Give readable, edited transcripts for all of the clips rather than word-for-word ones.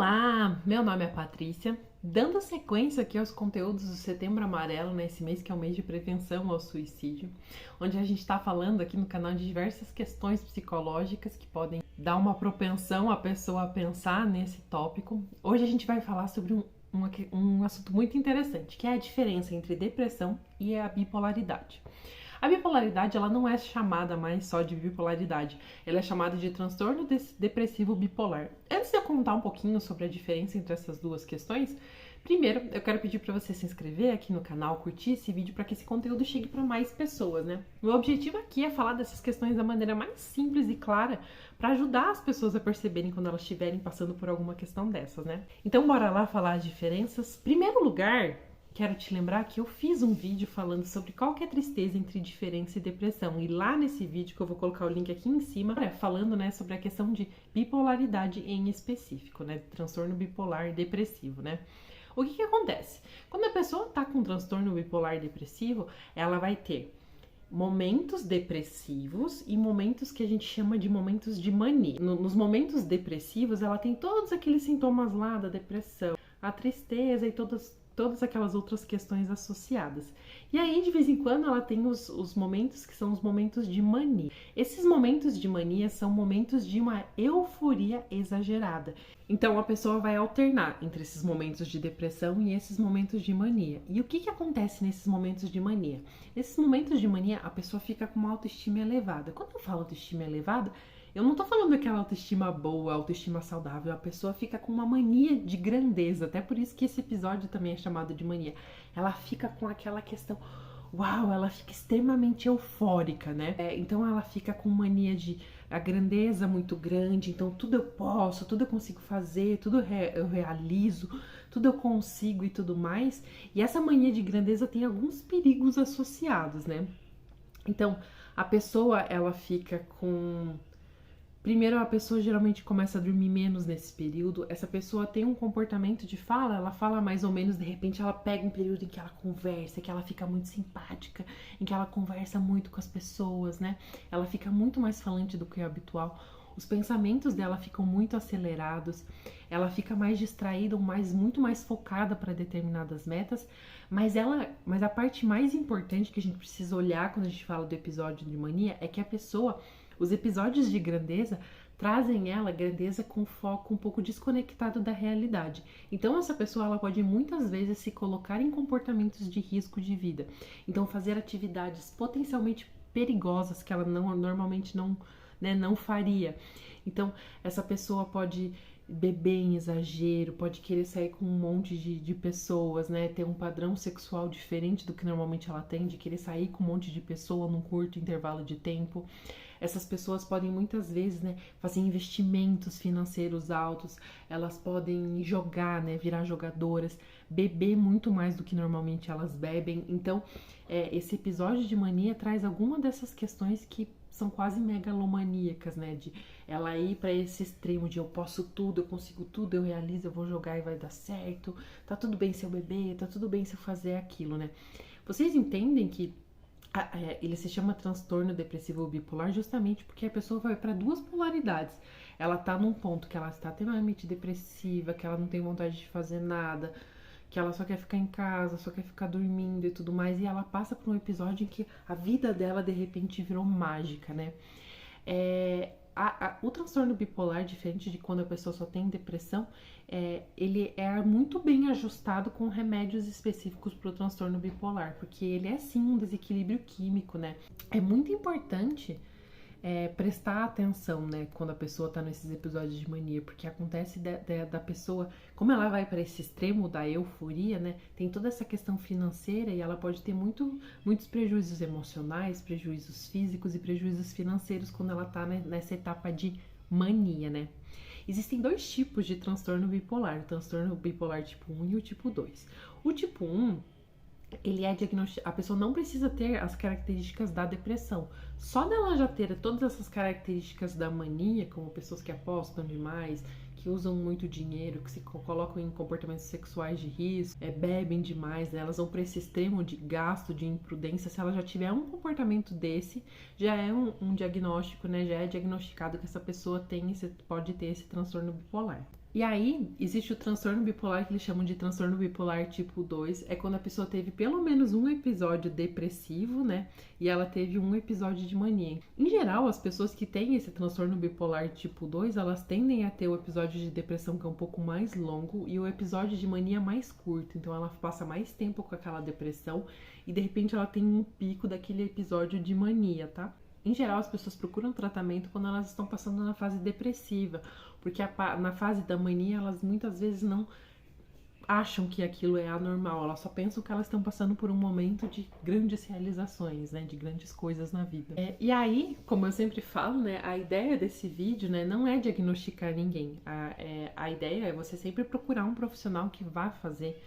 Olá, meu nome é Patrícia, dando sequência aqui aos conteúdos do Setembro Amarelo, nesse mês que é o mês de prevenção ao suicídio, onde a gente está falando aqui no canal de diversas questões psicológicas que podem dar uma propensão à pessoa a pensar nesse tópico. Hoje a gente vai falar sobre um assunto muito interessante, que é a diferença entre depressão e a bipolaridade. A bipolaridade, ela não é chamada mais só de bipolaridade, ela é chamada de transtorno depressivo bipolar. Antes de eu contar um pouquinho sobre a diferença entre essas duas questões, primeiro eu quero pedir para você se inscrever aqui no canal, curtir esse vídeo para que esse conteúdo chegue para mais pessoas, né? Meu objetivo aqui é falar dessas questões da maneira mais simples e clara para ajudar as pessoas a perceberem quando elas estiverem passando por alguma questão dessas, né? Então bora lá falar as diferenças. Primeiro lugar, quero te lembrar que eu fiz um vídeo falando sobre qual que é a tristeza entre diferença e depressão. E lá nesse vídeo, que eu vou colocar o link aqui em cima, falando, né, sobre a questão de bipolaridade em específico, né, transtorno bipolar depressivo, né. O que acontece? Quando a pessoa tá com transtorno bipolar depressivo, ela vai ter momentos depressivos e momentos que a gente chama de momentos de mania. Nos momentos depressivos, ela tem todos aqueles sintomas lá da depressão, a tristeza e todas aquelas outras questões associadas. E aí, de vez em quando, ela tem os momentos que são os momentos de mania. Esses momentos de mania são momentos de uma euforia exagerada. Então, a pessoa vai alternar entre esses momentos de depressão e esses momentos de mania. E o que acontece nesses momentos de mania? Nesses momentos de mania, a pessoa fica com uma autoestima elevada. Quando eu falo autoestima elevada, eu não tô falando daquela autoestima boa, autoestima saudável, a pessoa fica com uma mania de grandeza, até por isso que esse episódio também é chamado de mania. Ela fica com aquela questão, uau, ela fica extremamente eufórica, né? Então ela fica com mania de a grandeza muito grande, então tudo eu posso, tudo eu consigo fazer, tudo eu realizo, tudo eu consigo e tudo mais. E essa mania de grandeza tem alguns perigos associados, né? Então, a pessoa, ela fica com... Primeiro, a pessoa geralmente começa a dormir menos nesse período. Essa pessoa tem um comportamento de fala, ela fala mais ou menos, de repente ela pega um período em que ela conversa, que ela fica muito simpática, em que ela conversa muito com as pessoas, né? Ela fica muito mais falante do que o habitual. Os pensamentos dela ficam muito acelerados, ela fica mais distraída, muito mais focada para determinadas metas, mas a parte mais importante que a gente precisa olhar quando a gente fala do episódio de mania é que a pessoa... Os episódios de grandeza trazem ela grandeza com foco um pouco desconectado da realidade. Então essa pessoa ela pode muitas vezes se colocar em comportamentos de risco de vida. Então fazer atividades potencialmente perigosas que ela normalmente não faria. Então essa pessoa pode beber em exagero, pode querer sair com um monte de pessoas, né? Ter um padrão sexual diferente do que normalmente ela tem, de querer sair com um monte de pessoa num curto intervalo de tempo. Essas pessoas podem muitas vezes, né, fazer investimentos financeiros altos, elas podem jogar, né, virar jogadoras, beber muito mais do que normalmente elas bebem. Então, esse episódio de mania traz alguma dessas questões que são quase megalomaníacas, né, de ela ir para esse extremo de eu posso tudo, eu consigo tudo, eu realizo, eu vou jogar e vai dar certo, tá tudo bem se eu beber, tá tudo bem se eu fazer aquilo, né. Vocês entendem que ele se chama transtorno depressivo bipolar justamente porque a pessoa vai para duas polaridades. Ela tá num ponto que ela está extremamente depressiva, que ela não tem vontade de fazer nada, que ela só quer ficar em casa, só quer ficar dormindo e tudo mais, e ela passa por um episódio em que a vida dela de repente virou mágica, né? O transtorno bipolar, diferente de quando a pessoa só tem depressão, ele é muito bem ajustado com remédios específicos para o transtorno bipolar, porque ele é sim um desequilíbrio químico, né? É muito importante prestar atenção, né, quando a pessoa tá nesses episódios de mania, porque acontece da pessoa, como ela vai para esse extremo da euforia, né, tem toda essa questão financeira e ela pode ter muitos prejuízos emocionais, prejuízos físicos e prejuízos financeiros quando ela tá nessa etapa de mania, né. Existem dois tipos de transtorno bipolar, o transtorno bipolar tipo 1 e o tipo 2. O tipo 1, ele é diagnosticado, a pessoa não precisa ter as características da depressão. Só dela já ter todas essas características da mania, como pessoas que apostam demais, que usam muito dinheiro, que se colocam em comportamentos sexuais de risco, bebem demais, né? Elas vão para esse extremo de gasto, de imprudência. Se ela já tiver um comportamento desse, já é um diagnóstico, né? Já é diagnosticado que essa pessoa pode ter esse transtorno bipolar. E aí, existe o transtorno bipolar, que eles chamam de transtorno bipolar tipo 2, é quando a pessoa teve pelo menos um episódio depressivo, né? E ela teve um episódio de mania. Em geral, as pessoas que têm esse transtorno bipolar tipo 2, elas tendem a ter o episódio de depressão que é um pouco mais longo e o episódio de mania mais curto. Então ela passa mais tempo com aquela depressão e de repente ela tem um pico daquele episódio de mania, tá? Em geral, as pessoas procuram tratamento quando elas estão passando na fase depressiva, porque na fase da mania, elas muitas vezes não acham que aquilo é anormal, elas só pensam que elas estão passando por um momento de grandes realizações, né, de grandes coisas na vida. E aí, como eu sempre falo, né, a ideia desse vídeo, né, não é diagnosticar ninguém, a ideia é você sempre procurar um profissional que vá fazer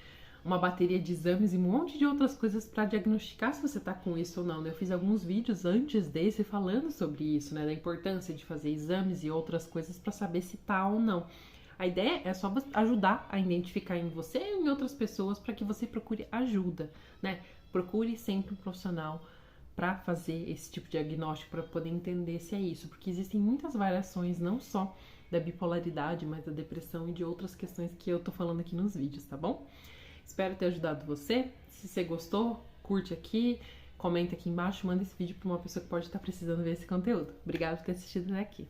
uma bateria de exames e um monte de outras coisas para diagnosticar se você tá com isso ou não, né? Eu fiz alguns vídeos antes desse falando sobre isso, né? Da importância de fazer exames e outras coisas para saber se tá ou não. A ideia é só ajudar a identificar em você e em outras pessoas para que você procure ajuda, né? Procure sempre um profissional para fazer esse tipo de diagnóstico, para poder entender se é isso, porque existem muitas variações, não só da bipolaridade, mas da depressão e de outras questões que eu tô falando aqui nos vídeos, tá bom? Espero ter ajudado você. Se você gostou, curte aqui, comenta aqui embaixo, manda esse vídeo para uma pessoa que pode estar precisando ver esse conteúdo. Obrigada por ter assistido até aqui.